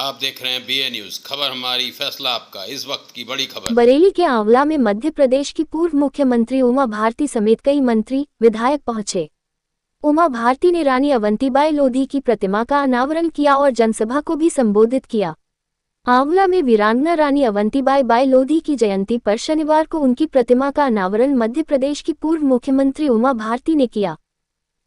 आप देख रहे हैं BA न्यूज, खबर हमारी फैसला आपका। इस वक्त की बड़ी खबर। बरेली के आंवला में मध्य प्रदेश की पूर्व मुख्यमंत्री उमा भारती समेत कई मंत्री विधायक पहुंचे। उमा भारती ने रानी अवंतीबाई लोधी की प्रतिमा का अनावरण किया और जनसभा को भी संबोधित किया। आंवला में वीरांगना रानी अवंतीबाई लोधी की जयंती पर शनिवार को उनकी प्रतिमा का अनावरण मध्य प्रदेश की पूर्व मुख्यमंत्री उमा भारती ने किया।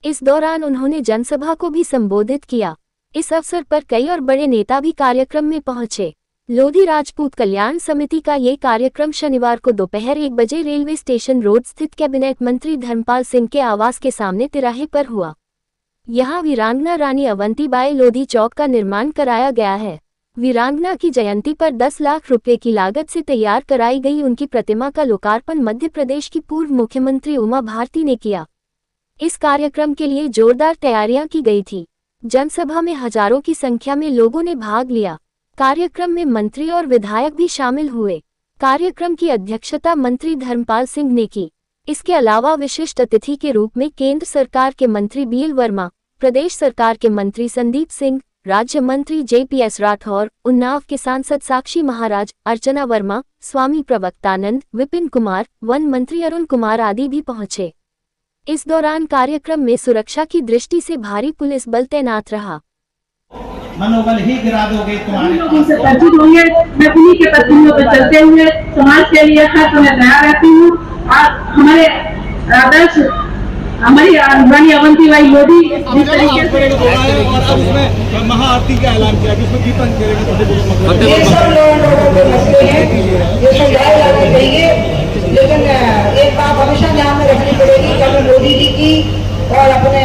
इस दौरान उन्होंने जनसभा को भी संबोधित किया। इस अवसर पर कई और बड़े नेता भी कार्यक्रम में पहुंचे। लोधी राजपूत कल्याण समिति का ये कार्यक्रम शनिवार को दोपहर 1 बजे रेलवे स्टेशन रोड स्थित कैबिनेट मंत्री धर्मपाल सिंह के आवास के सामने तिराहे पर हुआ। यहां वीरांगना रानी अवंतीबाई लोधी चौक का निर्माण कराया गया है। वीरांगना की जयंती पर 10 लाख रुपए की लागत से तैयार कराई गई उनकी प्रतिमा का लोकार्पण मध्य प्रदेश की पूर्व मुख्यमंत्री उमा भारती ने किया। इस कार्यक्रम के लिए जोरदार तैयारियां की गई थी। जनसभा में हजारों की संख्या में लोगों ने भाग लिया। कार्यक्रम में मंत्री और विधायक भी शामिल हुए। कार्यक्रम की अध्यक्षता मंत्री धर्मपाल सिंह ने की। इसके अलावा विशिष्ट अतिथि के रूप में केंद्र सरकार के मंत्री BL वर्मा, प्रदेश सरकार के मंत्री संदीप सिंह, राज्य मंत्री JPS राठौर, उन्नाव के सांसद साक्षी महाराज, अर्चना वर्मा, स्वामी प्रवक्तानंद, विपिन कुमार, वन मंत्री अरुण कुमार आदि भी पहुंचे। इस दौरान कार्यक्रम में सुरक्षा की दृष्टि से भारी पुलिस बल तैनात रहा। मनोबल ही गिरा दोगे तुम्हारे लोगों से परिचित होंगे। मैं उन्हीं के पत्नियों पर चलते हुए समाज के लिए हर समय तैयार रहती हूँ। हमारे आदर्श हमारी रानी अवंतीबाई लोधी जिस तरीके से और अब उसमें महाआरती का ऐलान किया जिसमें कीर्तन करेंगे। ये सब लोगों के मसले हैं, ये समझाए जाने चाहिए। लेकिन एक बात हमेशा ध्यान में रखनी पड़ेगी कि हमें मोदी जी की और अपने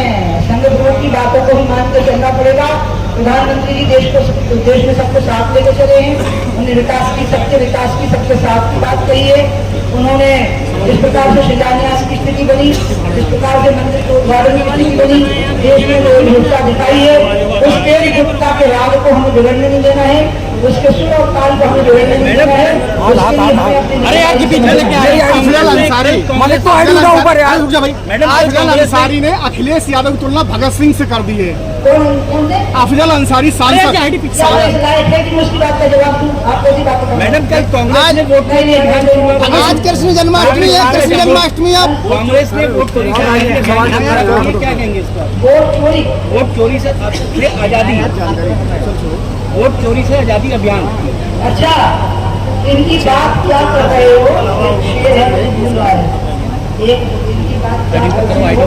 संघ प्रमुख की बातों को भी मान के चलना पड़ेगा। प्रधानमंत्री जी देश में सबको साथ लेकर चले हैं। उन्होंने सबके विकास की सबके साथ की बात कही है। उन्होंने जिस प्रकार से शिलान्यास की स्थिति बनी, जिस प्रकार से मंदिर के उद्घाटन की स्थिति बनी, देश में जो एकजुटता दिखाई है, उस एकजुटता के राग को हमें बिगड़ने नहीं देना है, उसके सुर और ताल को हमें बिगड़ने नहीं देना है। अरे यार अफजल अंसारी ने अखिलेश यादव की तुलना भगत सिंह से कर दी है। अफजल अंसारी सांसद मैडम कल कांग्रेस ने वोट आज कृष्ण जन्माष्टमी है। कृष्ण जन्माष्टमी अब कांग्रेस ने वोट चोरी क्या कहेंगे इस पर? वोट चोरी से आजादी, वोट चोरी से आजादी अभियान। अच्छा, इनकी बात क्या कर रहे हो? इनकी बात क्या कर रहे हो?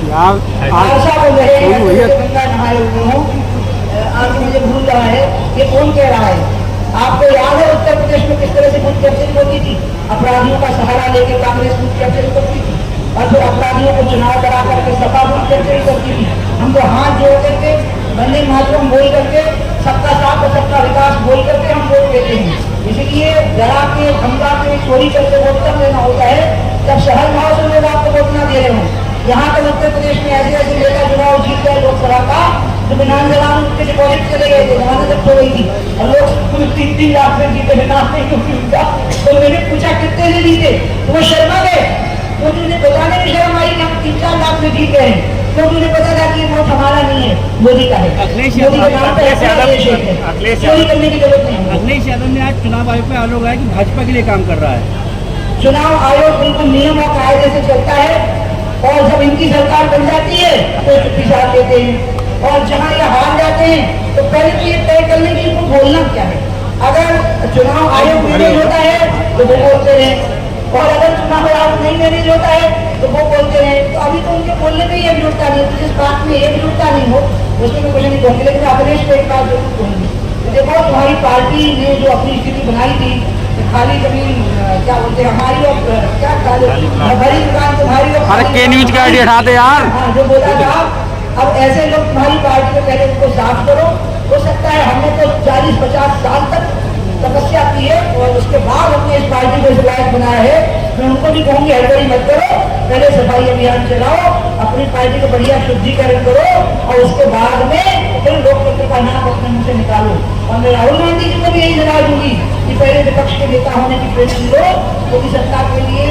आशा बोल रहे हैं गंगा नहाए हुए हो, आज मुझे भूल रहा है ये कौन कह रहा है? आपको याद है उत्तर प्रदेश में किस तरह से बूथ कैप्चरिंग होती थी? अपराधियों का सहारा लेकर कांग्रेस बूथ कैप्चरिंग करती थी और फिर अपराधियों को चुनाव करा करके सपा बूथ कैप्चरिंग करती थी। हम तो हाथ जोड़ करके वंदे मातरम बोल करके सबका साथ और सबका विकास बोल करके हम वोट देते हैं। इसलिए डरा के धमका के चोरी करके वोट कब लेना होता है जब सहज भाव से लोग आपको वोट न दे रहे हों। यहाँ पर उत्तर प्रदेश में ऐसे ऐसे नेता चुनाव जीत गए लोकसभा का जो बिना जवान के डिपॉजिट चले गए थे, जमानत जब्त हो गई थी और लोग 3-3 लाख में जीते बिना तो मैंने पूछा कितने से जीते, तो वो शर्मा गए। तो मुझे बताने में शर्म आई कि हम 3-4 लाख में जीत गए, तो मुझे पता था कि वोट हमारा नहीं है, मोदी का है। मोदी के नाम पर चोरी करने की जरूरत नहीं है। अखिलेश यादव ने आज चुनाव आयोग पे आरोप लगाया कि भाजपा के लिए काम कर रहा है। चुनाव आयोग बिल्कुल नियम और कायदे से चलता है और जब इनकी सरकार बन जाती है तो चुप्पी साथ देते हैं और जहां ये हार जाते हैं तो पहले तो ये तय करने की इनको बोलना क्या है। अगर चुनाव आयोग मैनेज होता है तो वो बोलते रहे और अगर चुनाव आयोग नहीं मैनेज होता है तो वो बोलते रहे। तो अभी तो उनके बोलने में ही एकजुटता नहीं, जिस बात में एकजुटता नहीं हो उसमें मैं कुछ नहीं कहूँगी। लेकिन अखिलेश को एक बात जरूर कहूँगी, देखो तुम्हारी पार्टी ने जो अपनी स्थिति बनाई थी, खाली जमीन क्या बोलते हैं हमारी और क्या भरी दुकान तुम्हारी और यार हाँ जो बोला था। अब ऐसे लोग तुम्हारी पार्टी में पहले उनको साफ करो। हो सकता है हमने तो 40-50 साल तक तपस्या की है और उसके बाद हमने इस पार्टी को इस लायक बनाया है। मैं उनको भी कहूँगी हड़बड़ी मत करो, पहले सफाई अभियान चलाओ, अपनी पार्टी को बढ़िया शुद्धिकरण करो और उसके बाद में फिर लोकतंत्र का नाम अपने मुंह से निकालो। और मैं राहुल गांधी जी को भी यही सलाह दूंगी कि पहले विपक्ष के नेता होने की ट्रेनिंग लो, क्योंकि सत्ता के लिए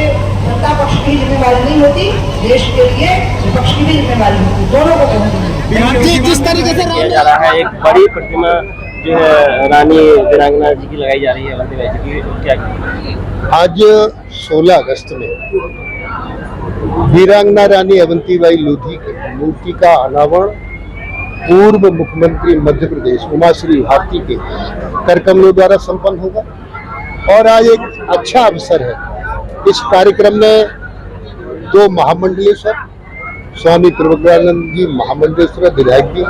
सत्ता पक्ष की जिम्मेवारी नहीं होती, देश के लिए विपक्ष की भी जिम्मेवारी होती, दोनों को कहूँगी। जिस तरीके से किया जा रहा है, एक बड़ी प्रतिमा जो है रानी वीरांगना जी की लगाई जा रही है अवंतीबाई जी की, क्या आज 16 अगस्त में वीरांगना रानी अवंतीबाई लोधी की मूर्ति का अनावरण पूर्व मुख्यमंत्री मध्य प्रदेश उमाश्री भारती के कर कमलों द्वारा संपन्न होगा। और आज एक अच्छा अवसर है। इस कार्यक्रम में 2 महामंडलेश्वर स्वामी प्रभुग्रानंद जी महामंडलेश्वर विधायक जी,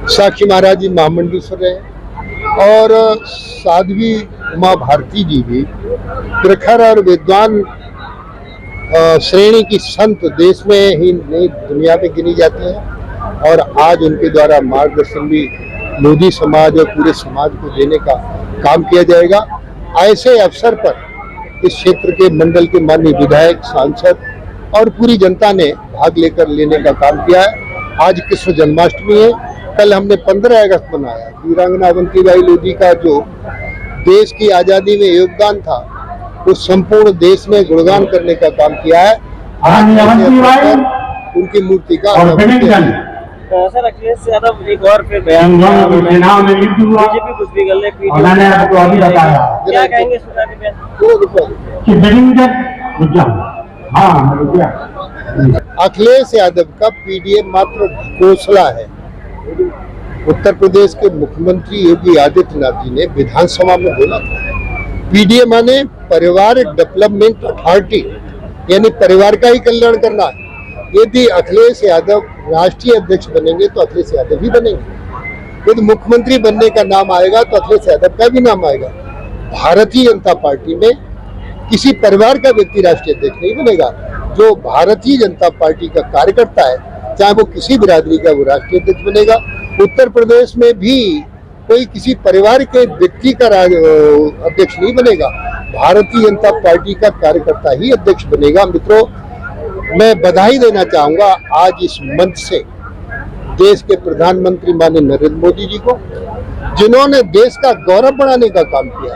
साक्षी महाराज जी महामंडलेश्वर रहे और साध्वी उमा भारती जी भी प्रखर और विद्वान श्रेणी की संत देश में ही नहीं दुनिया में गिनी जाती हैं। और आज उनके द्वारा मार्गदर्शन भी लोधी समाज और पूरे समाज को देने का काम किया जाएगा। ऐसे अवसर पर इस क्षेत्र के मंडल के माननीय विधायक, सांसद और पूरी जनता ने भाग लेने का काम किया है। आज कृष्ण जन्माष्टमी है। कल हमने 15 अगस्त मनाया। वीरांगना अवंतीबाई लोधी का जो देश की आजादी में योगदान था वो संपूर्ण देश में गुणगान करने का काम किया है। उनकी मूर्ति का सर अखिलेश यादव एक और फिर बयान बीजेपी कुछ भी कर ले, क्या कहेंगे इस प्रकार के बयान? अखिलेश यादव का पीडीए मात्र घोषणा है। उत्तर प्रदेश के मुख्यमंत्री योगी आदित्यनाथ जी ने विधानसभा में बोला था पीडीए माने परिवार डेवलपमेंट अथॉरिटी, यानी परिवार का ही कल्याण करना है। यदि अखिलेश यादव राष्ट्रीय अध्यक्ष बनेंगे तो अखिलेश यादव भी बनेंगे। यदि मुख्यमंत्री बनने का नाम आएगा तो अखिलेश यादव का भी नाम आएगा। भारतीय जनता पार्टी में किसी परिवार का व्यक्ति राष्ट्रीय अध्यक्ष नहीं बनेगा। जो भारतीय जनता पार्टी का कार्यकर्ता है, चाहे वो किसी बिरादरी का, वो राष्ट्रीय अध्यक्ष बनेगा। उत्तर प्रदेश में भी कोई किसी परिवार के व्यक्ति का अध्यक्ष नहीं बनेगा। भारतीय जनता पार्टी का कार्यकर्ता ही अध्यक्ष बनेगा। मित्रों, मैं बधाई देना चाहूंगा आज इस मंच से देश के प्रधानमंत्री माननीय नरेंद्र मोदी जी को, जिन्होंने देश का गौरव बढ़ाने का काम किया।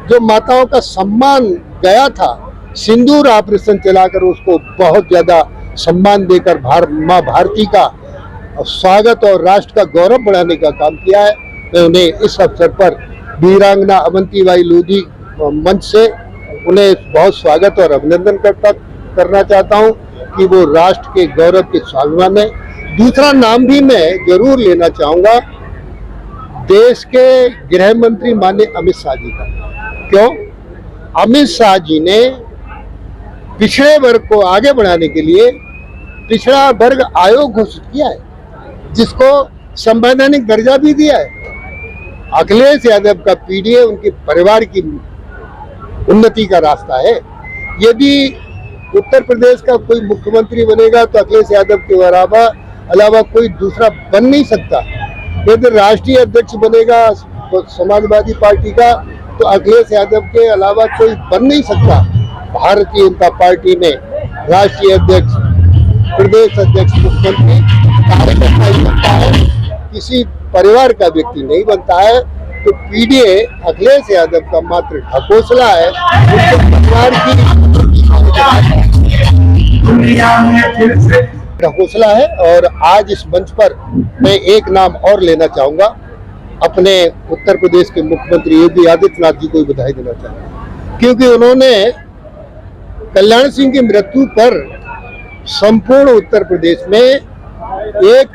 जो माताओं का सम्मान गया था, सिंदूर ऑपरेशन चलाकर उसको बहुत ज्यादा सम्मान देकर माँ भारती का स्वागत और राष्ट्र का गौरव बढ़ाने का काम किया है। मैं उन्हें इस अवसर पर वीरांगना अवंतीबाई लोधी मंच से उन्हें बहुत स्वागत और अभिनंदन करना चाहता हूं कि वो राष्ट्र के गौरव के स्वाभिमान है। दूसरा नाम भी मैं जरूर लेना चाहूंगा देश के गृह मंत्री माननीय अमित शाह जी का। क्यों? अमित शाह जी ने पिछड़े वर्ग को आगे बढ़ाने के लिए पिछड़ा वर्ग आयोग घोषित किया है, जिसको संवैधानिक दर्जा भी दिया है। अखिलेश यादव का पीडीए उनके परिवार की उन्नति का रास्ता है। यदि उत्तर प्रदेश का कोई मुख्यमंत्री बनेगा तो अखिलेश यादव के अलावा कोई दूसरा बन नहीं सकता। यदि राष्ट्रीय अध्यक्ष बनेगा समाजवादी पार्टी का तो अखिलेश यादव के अलावा कोई बन नहीं सकता। भारतीय जनता पार्टी में राष्ट्रीय अध्यक्ष, प्रदेश अध्यक्ष, मुख्यमंत्री कार्यकर्ता ही बनता है, किसी परिवार का व्यक्ति नहीं बनता है। तो पीडीए अखिलेश यादव का मात्र ढकोसला है, परिवार की ढकोसला है। और आज इस मंच पर मैं एक नाम और लेना चाहूंगा, अपने उत्तर प्रदेश के मुख्यमंत्री योगी आदित्यनाथ जी को बधाई देना चाहूंगा, क्योंकि उन्होंने कल्याण सिंह की मृत्यु पर संपूर्ण उत्तर प्रदेश में एक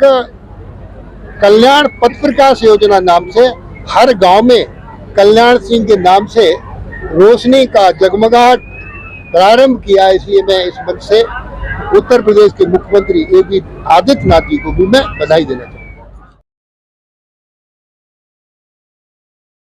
कल्याण पथ प्रकाश योजना नाम से हर गांव में कल्याण सिंह के नाम से रोशनी का जगमगाहट प्रारंभ किया। इसलिए मैं इस मंच से उत्तर प्रदेश के मुख्यमंत्री योगी आदित्यनाथ जी को भी मैं बधाई देना चाहूँगा।